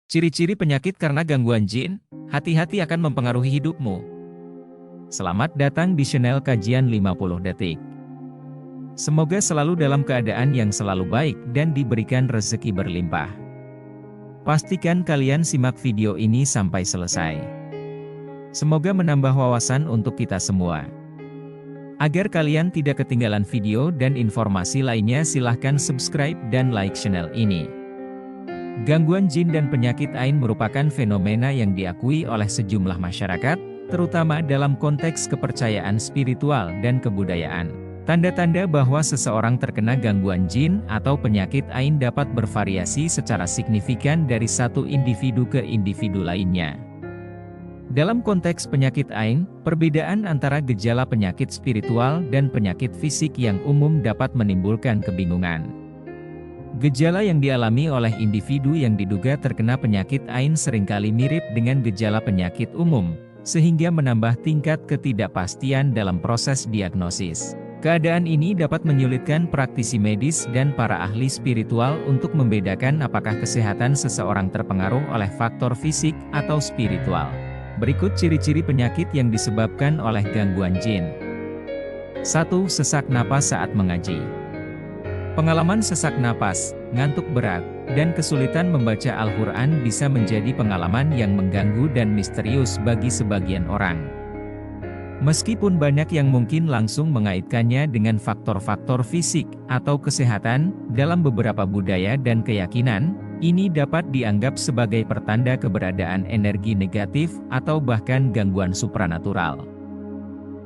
Ciri-ciri penyakit karena gangguan jin, hati-hati akan mempengaruhi hidupmu. Selamat datang di channel Kajian 50 Detik. Semoga selalu dalam keadaan yang selalu baik dan diberikan rezeki berlimpah. Pastikan kalian simak video ini sampai selesai. Semoga menambah wawasan untuk kita semua. Agar kalian tidak ketinggalan video dan informasi lainnya, silahkan subscribe dan like channel ini. Gangguan jin dan penyakit ain merupakan fenomena yang diakui oleh sejumlah masyarakat, terutama dalam konteks kepercayaan spiritual dan kebudayaan. Tanda-tanda bahwa seseorang terkena gangguan jin atau penyakit ain dapat bervariasi secara signifikan dari satu individu ke individu lainnya. Dalam konteks penyakit ain, perbedaan antara gejala penyakit spiritual dan penyakit fisik yang umum dapat menimbulkan kebingungan. Gejala yang dialami oleh individu yang diduga terkena penyakit ain seringkali mirip dengan gejala penyakit umum, sehingga menambah tingkat ketidakpastian dalam proses diagnosis. Keadaan ini dapat menyulitkan praktisi medis dan para ahli spiritual untuk membedakan apakah kesehatan seseorang terpengaruh oleh faktor fisik atau spiritual. Berikut ciri-ciri penyakit yang disebabkan oleh gangguan jin. 1. Sesak napas saat mengaji. Pengalaman sesak napas, ngantuk berat, dan kesulitan membaca Al-Quran bisa menjadi pengalaman yang mengganggu dan misterius bagi sebagian orang. Meskipun banyak yang mungkin langsung mengaitkannya dengan faktor-faktor fisik atau kesehatan, dalam beberapa budaya dan keyakinan, ini dapat dianggap sebagai pertanda keberadaan energi negatif atau bahkan gangguan supranatural.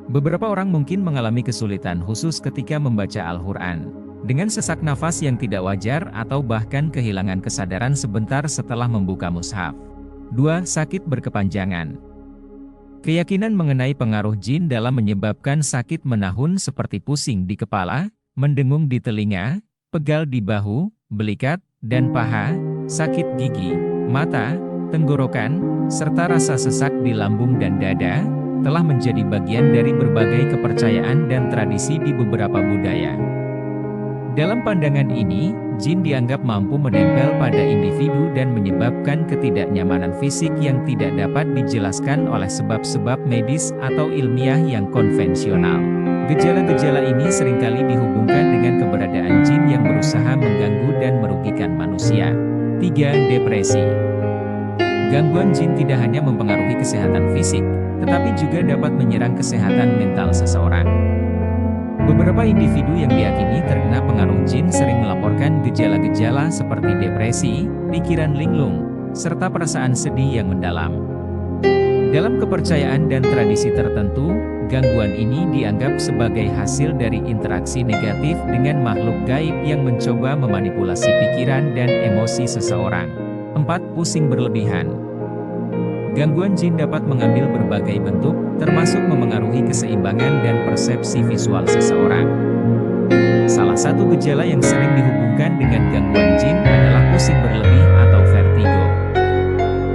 Beberapa orang mungkin mengalami kesulitan khusus ketika membaca Al-Quran, dengan sesak nafas yang tidak wajar atau bahkan kehilangan kesadaran sebentar setelah membuka mushaf. 2. Sakit berkepanjangan. Keyakinan mengenai pengaruh jin dalam menyebabkan sakit menahun seperti pusing di kepala, mendengung di telinga, pegal di bahu, belikat, dan paha, sakit gigi, mata, tenggorokan, serta rasa sesak di lambung dan dada, telah menjadi bagian dari berbagai kepercayaan dan tradisi di beberapa budaya. Dalam pandangan ini, jin dianggap mampu menempel pada individu dan menyebabkan ketidaknyamanan fisik yang tidak dapat dijelaskan oleh sebab-sebab medis atau ilmiah yang konvensional. Gejala-gejala ini seringkali dihubungkan dengan keberadaan jin yang berusaha mengganggu dan merugikan manusia. 3. Depresi. Gangguan jin tidak hanya mempengaruhi kesehatan fisik, tetapi juga dapat menyerang kesehatan mental seseorang. Beberapa individu yang diyakini terkena pengaruh jin sering melaporkan gejala-gejala seperti depresi, pikiran linglung, serta perasaan sedih yang mendalam. Dalam kepercayaan dan tradisi tertentu, gangguan ini dianggap sebagai hasil dari interaksi negatif dengan makhluk gaib yang mencoba memanipulasi pikiran dan emosi seseorang. 4. Pusing berlebihan. Gangguan jin dapat mengambil berbagai bentuk, termasuk memengaruhi keseimbangan dan persepsi visual seseorang. Salah satu gejala yang sering dihubungkan dengan gangguan jin adalah pusing berlebih atau vertigo.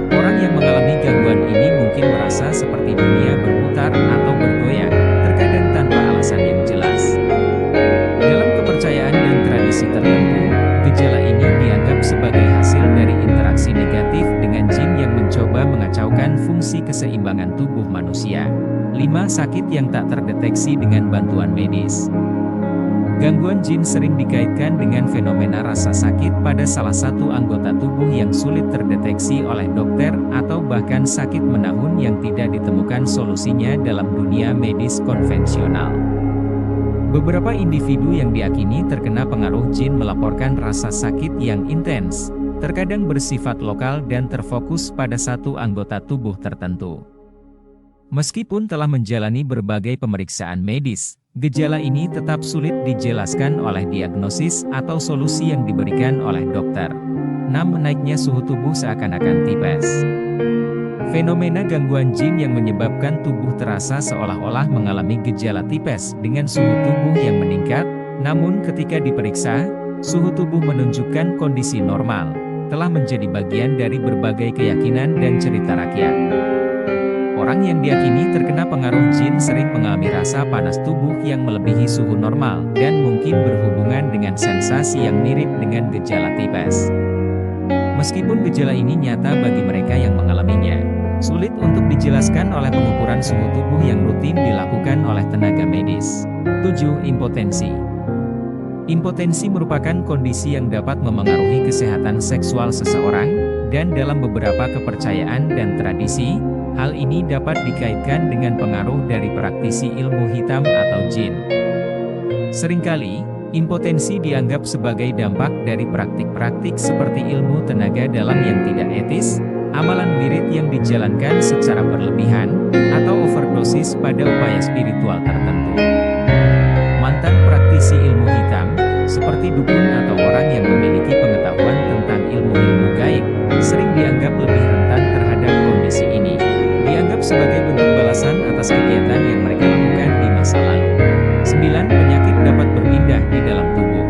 Orang yang mengalami gangguan ini mungkin merasa seperti dunia berputar atau bergoyang, terkadang tanpa alasan yang jelas. Dalam kepercayaan dan tradisi tertentu, gejala ini dianggap sebagai hasil dari interaksi negatif dengan jin yang mencoba mengacaukan fungsi keseimbangan tubuh manusia. 5. Sakit yang tak terdeteksi dengan bantuan medis. Gangguan jin sering dikaitkan dengan fenomena rasa sakit pada salah satu anggota tubuh yang sulit terdeteksi oleh dokter atau bahkan sakit menahun yang tidak ditemukan solusinya dalam dunia medis konvensional. Beberapa individu yang diyakini terkena pengaruh jin melaporkan rasa sakit yang intens, terkadang bersifat lokal dan terfokus pada satu anggota tubuh tertentu. Meskipun telah menjalani berbagai pemeriksaan medis, gejala ini tetap sulit dijelaskan oleh diagnosis atau solusi yang diberikan oleh dokter. 6. Naiknya suhu tubuh seakan-akan tipes. Fenomena gangguan jin yang menyebabkan tubuh terasa seolah-olah mengalami gejala tipes dengan suhu tubuh yang meningkat, namun ketika diperiksa, suhu tubuh menunjukkan kondisi normal, telah menjadi bagian dari berbagai keyakinan dan cerita rakyat. Orang yang diyakini terkena pengaruh jin sering mengalami rasa panas tubuh yang melebihi suhu normal dan mungkin berhubungan dengan sensasi yang mirip dengan gejala tipes. Meskipun gejala ini nyata bagi mereka yang mengalaminya, sulit untuk dijelaskan oleh pengukuran suhu tubuh yang rutin dilakukan oleh tenaga medis. 7. Impotensi. Impotensi merupakan kondisi yang dapat memengaruhi kesehatan seksual seseorang, dan dalam beberapa kepercayaan dan tradisi, hal ini dapat dikaitkan dengan pengaruh dari praktisi ilmu hitam atau jin. Seringkali, impotensi dianggap sebagai dampak dari praktik-praktik seperti ilmu tenaga dalam yang tidak etis, amalan wirid yang dijalankan secara berlebihan, atau overdosis pada upaya spiritual tertentu. Mantan praktisi ilmu hitam, seperti dukun atau orang yang memiliki pengetahuan tentang ilmu-ilmu gaib, sering dianggap lebih rentan terhadap kondisi ini. Dianggap sebagai bentuk balasan atas kegiatan yang mereka lakukan di masa lalu. 9. Penyakit dapat berpindah di dalam tubuh.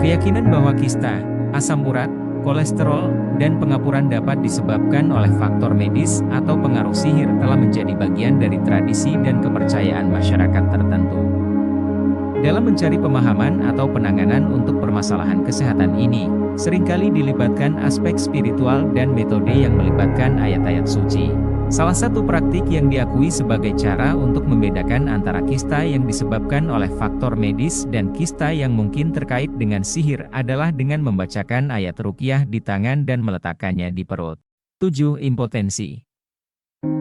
Keyakinan bahwa kista, asam urat, kolesterol, dan pengapuran dapat disebabkan oleh faktor medis atau pengaruh sihir telah menjadi bagian dari tradisi dan kepercayaan masyarakat tertentu. Dalam mencari pemahaman atau penanganan untuk permasalahan kesehatan ini, seringkali dilibatkan aspek spiritual dan metode yang melibatkan ayat-ayat suci. Salah satu praktik yang diakui sebagai cara untuk membedakan antara kista yang disebabkan oleh faktor medis dan kista yang mungkin terkait dengan sihir adalah dengan membacakan ayat ruqyah di tangan dan meletakkannya di perut. 7. Impotensi.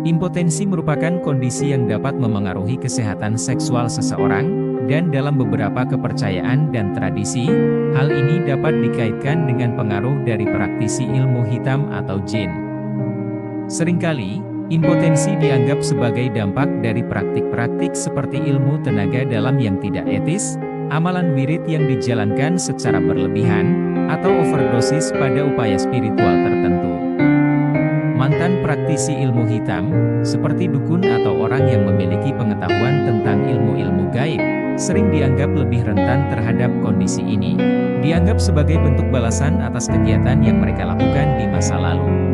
Impotensi merupakan kondisi yang dapat memengaruhi kesehatan seksual seseorang, dan dalam beberapa kepercayaan dan tradisi, hal ini dapat dikaitkan dengan pengaruh dari praktisi ilmu hitam atau jin. Seringkali, impotensi dianggap sebagai dampak dari praktik-praktik seperti ilmu tenaga dalam yang tidak etis, amalan wirid yang dijalankan secara berlebihan, atau overdosis pada upaya spiritual tertentu. Mantan praktisi ilmu hitam, seperti dukun atau orang yang memiliki pengetahuan tentang ilmu-ilmu gaib, sering dianggap lebih rentan terhadap kondisi ini. Dianggap sebagai bentuk balasan atas kegiatan yang mereka lakukan di masa lalu.